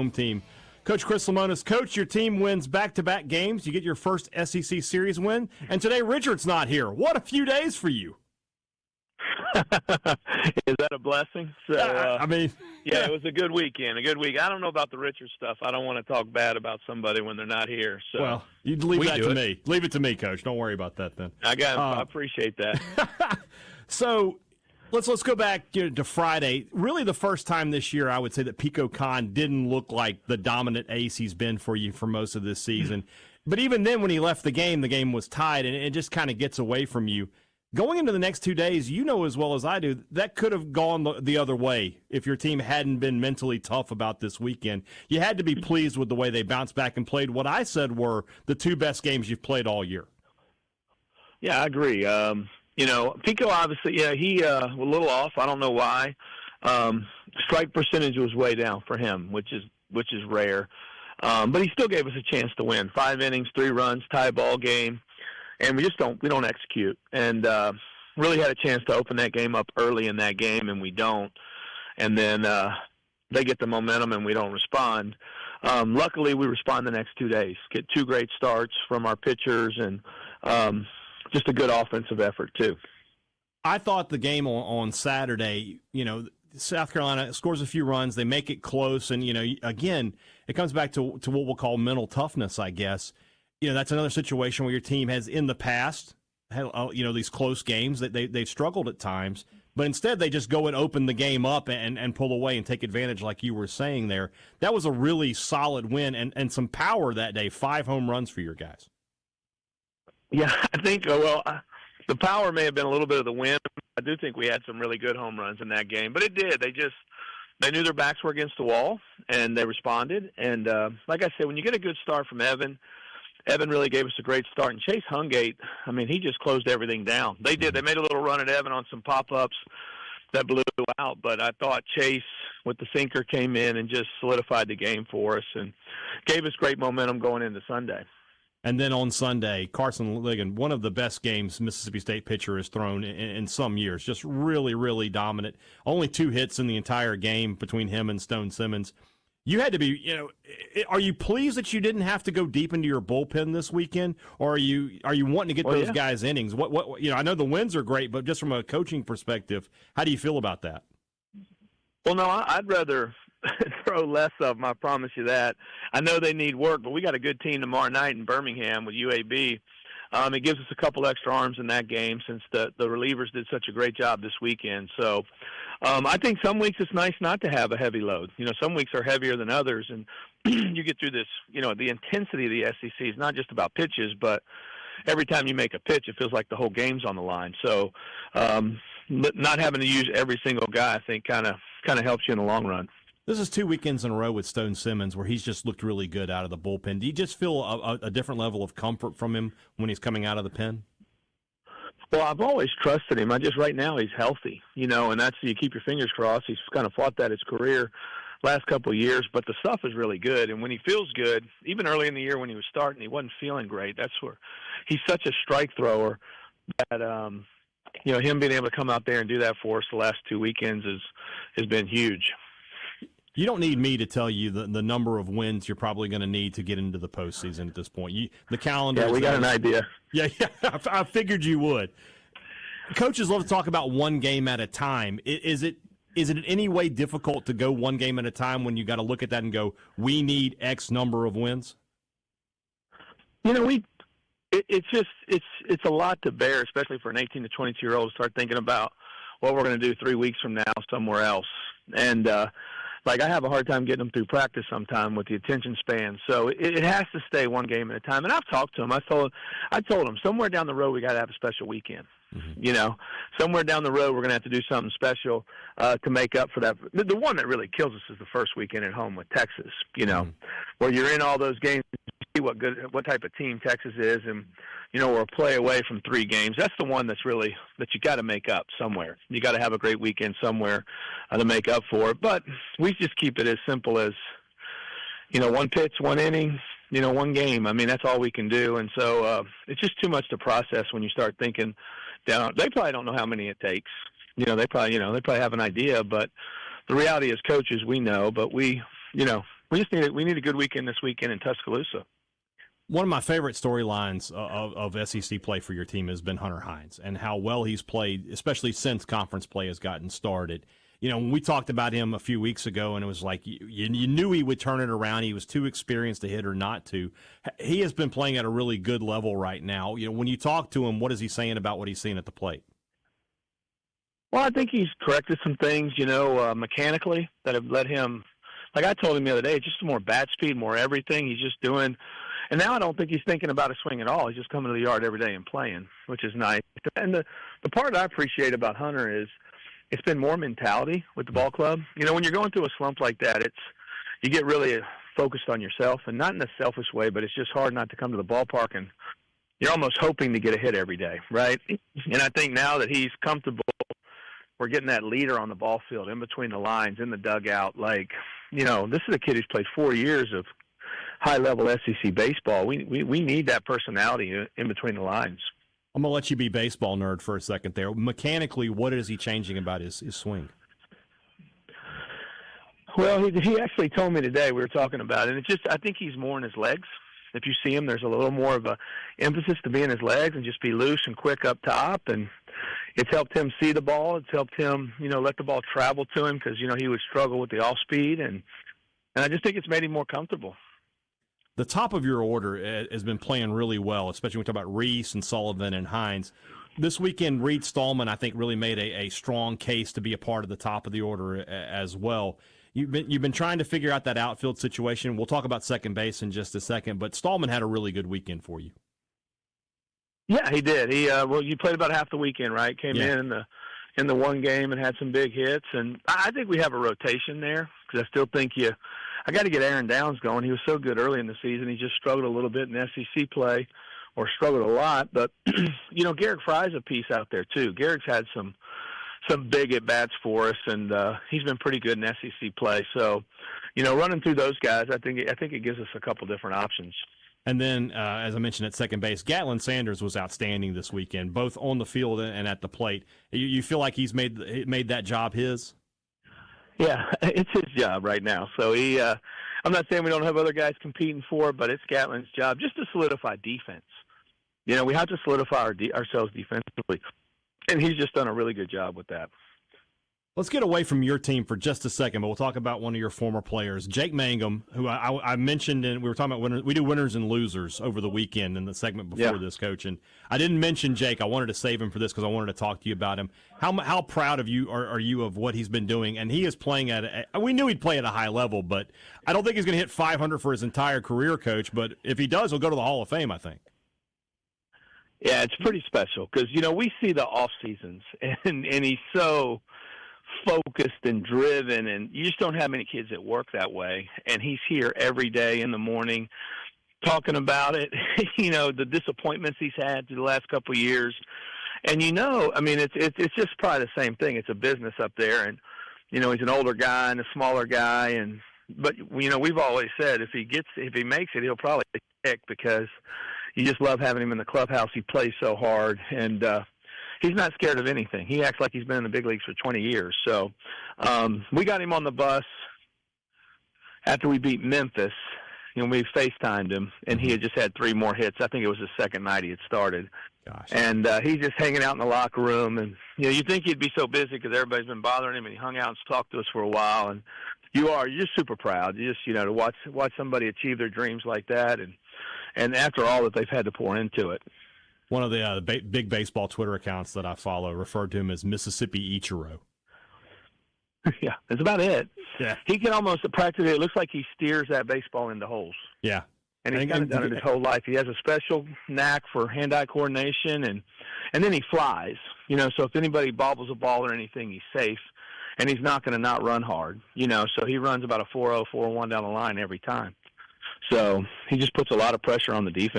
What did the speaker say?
home team. Coach Chris Lemonis, Coach, your team wins back-to-back games. You get your first SEC series win, and today Richard's not here. What a few days for you. Is that a blessing? So, yeah, it was a good weekend, a good week. I don't know about the Richard stuff. I don't want to talk bad about somebody when they're not here. So well, you leave that to me. Leave it to me, Coach. Don't worry about that then. I appreciate that. So let's go back to Friday. Really the first time this year I would say that Pico Khan didn't look like the dominant ace he's been for you for most of this season. But even then when he left the game was tied, and it just kind of gets away from you. Going into the next 2 days, you know as well as I do, that could have gone the other way if your team hadn't been mentally tough about this weekend. You had to be pleased with the way they bounced back and played what I said were the two best games you've played all year. Yeah, I agree. Pico obviously, he was a little off. I don't know why. Strike percentage was way down for him, which is rare. But he still gave us a chance to win. 5 innings, 3 runs, tie ball game. And we don't execute. And really had a chance to open that game up early in that game, and we don't. And then they get the momentum, and we don't respond. Luckily, we respond the next 2 days, get 2 great starts from our pitchers, and just a good offensive effort, too. I thought the game on Saturday, South Carolina scores a few runs. They make it close. And, again, it comes back to what we'll call mental toughness, I guess. That's another situation where your team has in the past had, these close games that they've struggled at times, but instead they just go and open the game up and pull away and take advantage like you were saying there. That was a really solid win and some power that day, 5 home runs for your guys. Yeah, I think, the power may have been a little bit of the win. I do think we had some really good home runs in that game, but it did. They knew their backs were against the wall, and they responded. And like I said, when you get a good start from Evan really gave us a great start. And Chase Hungate, he just closed everything down. They did. They made a little run at Evan on some pop-ups that blew out. But I thought Chase, with the sinker, came in and just solidified the game for us and gave us great momentum going into Sunday. And then on Sunday, Carson Ligon, one of the best games Mississippi State pitcher has thrown in some years. Just really, really dominant. Only 2 hits in the entire game between him and Stone Simmons. You had to be, are you pleased that you didn't have to go deep into your bullpen this weekend, or are you wanting to get those guys innings? What I know the wins are great, but just from a coaching perspective, how do you feel about that? Well, no, I'd rather throw less of them, I promise you that. I know they need work, but we got a good team tomorrow night in Birmingham with UAB. It gives us a couple extra arms in that game since the relievers did such a great job this weekend. So I think some weeks it's nice not to have a heavy load. Some weeks are heavier than others, and you get through this, the intensity of the SEC is not just about pitches, but every time you make a pitch, it feels like the whole game's on the line. So not having to use every single guy, I think, kind of helps you in the long run. This is 2 weekends in a row with Stone Simmons where he's just looked really good out of the bullpen. Do you just feel a different level of comfort from him when he's coming out of the pen? Well, I've always trusted him. Right now he's healthy, and that's, you keep your fingers crossed. He's kind of fought that his career last couple of years, but the stuff is really good. And when he feels good, even early in the year when he was starting, he wasn't feeling great. That's where he's such a strike thrower that, him being able to come out there and do that for us the last 2 weekends has been huge. You don't need me to tell you the number of wins you're probably going to need to get into the postseason at this point. The calendar. Yeah, we got an idea. Yeah, I figured you would. Coaches love to talk about one game at a time. Is it in any way difficult to go one game at a time when you got to look at that and go, we need X number of wins? It's a lot to bear, especially for an 18 to 22-year-old to start thinking about what we're going to do 3 weeks from now somewhere else. And I have a hard time getting them through practice sometime with the attention span. So it has to stay one game at a time. And I've talked to them. I told them somewhere down the road we got to have a special weekend. Mm-hmm. Somewhere down the road we're going to have to do something special to make up for that. The one that really kills us is the first weekend at home with Texas. Where you're in all those games, you see what type of team Texas is, and we're a play away from 3 games. That's the one that you got to make up somewhere. You got to have a great weekend somewhere to make up for it. But we just keep it as simple as, 1 pitch, 1 inning, one game. That's all we can do. And so it's just too much to process when you start thinking down. They probably don't know how many it takes. They probably have an idea, but the reality is coaches, we know, but we we need a good weekend this weekend in Tuscaloosa. One of my favorite storylines of SEC play for your team has been Hunter Hines and how well he's played, especially since conference play has gotten started. When we talked about him a few weeks ago, and it was like you knew he would turn it around. He was too experienced to hit or not to. He has been playing at a really good level right now. When you talk to him, what is he saying about what he's seeing at the plate? Well, I think he's corrected some things, mechanically that have led him. Like I told him the other day, just more bat speed, more everything. He's just doing. And now I don't think he's thinking about a swing at all. He's just coming to the yard every day and playing, which is nice. And the part I appreciate about Hunter is it's been more mentality with the ball club. When you're going through a slump like that, you get really focused on yourself, and not in a selfish way, but it's just hard not to come to the ballpark and you're almost hoping to get a hit every day, right? And I think now that he's comfortable, we're getting that leader on the ball field, in between the lines, in the dugout. This is a kid who's played 4 years of high-level SEC baseball. We need that personality in between the lines. I'm going to let you be baseball nerd for a second there. Mechanically, what is he changing about his swing? Well, he actually told me today, we were talking about it, and I think he's more in his legs. If you see him, there's a little more of a emphasis to be in his legs and just be loose and quick up top, and it's helped him see the ball. It's helped him, let the ball travel to him because, he would struggle with the off-speed, and I just think it's made him more comfortable. The top of your order has been playing really well, especially when we talk about Reese and Sullivan and Hines. This weekend, Reed Stallman, I think, really made a strong case to be a part of the top of the order as well. You've been trying to figure out that outfield situation. We'll talk about second base in just a second, but Stallman had a really good weekend for you. Yeah, he did. You played about half the weekend, right? Came in the one game and had some big hits, and I think we have a rotation there because I still think I got to get Aaron Downs going. He was so good early in the season. He just struggled a little bit in SEC play, or struggled a lot. But Garrick Fry's a piece out there too. Garrick's had some big at bats for us, and he's been pretty good in SEC play. So, running through those guys, I think it gives us a couple different options. And then, as I mentioned at second base, Gatlin Sanders was outstanding this weekend, both on the field and at the plate. You feel like he's made that job his? Yeah, it's his job right now. So I'm not saying we don't have other guys competing for it, but it's Gatlin's job just to solidify defense. We have to solidify ourselves defensively, and he's just done a really good job with that. Let's get away from your team for just a second, but we'll talk about one of your former players, Jake Mangum, who I mentioned, and we were talking about winners. We do winners and losers over the weekend in the segment before this, Coach. And I didn't mention Jake. I wanted to save him for this because I wanted to talk to you about him. How proud of you are you of what he's been doing? And he is playing we knew he'd play at a high level, but I don't think he's going to hit 500 for his entire career, Coach. But if he does, he'll go to the Hall of Fame, I think. Yeah, it's pretty special because, we see the off seasons, and he's so focused and driven, and you just don't have many kids that work that way. And he's here every day in the morning talking about it, the disappointments he's had through the last couple of years. And it's just probably the same thing. It's a business up there, and he's an older guy and a smaller guy, but we've always said if he makes it, he'll probably kick because you just love having him in the clubhouse. He plays so hard, and he's not scared of anything. He acts like he's been in the big leagues for 20 years. So we got him on the bus after we beat Memphis. We FaceTimed him, and he had just had 3 more hits. I think it was the second night he had started. Gosh. And he's just hanging out in the locker room. And, you think he'd be so busy because everybody's been bothering him, and he hung out and talked to us for a while. And you're just super proud. You just, to watch somebody achieve their dreams like that. And after all that they've had to pour into it. One of the big baseball Twitter accounts that I follow referred to him as Mississippi Ichiro. Yeah, that's about it. Yeah. He can almost practically, it looks like he steers that baseball into holes. Yeah. And he's kind of done it his whole life. He has a special knack for hand-eye coordination, and then he flies. So if anybody bobbles a ball or anything, he's safe, and he's not going to not run hard. So he runs about a 4.0, 4.1 down the line every time. So he just puts a lot of pressure on the defense.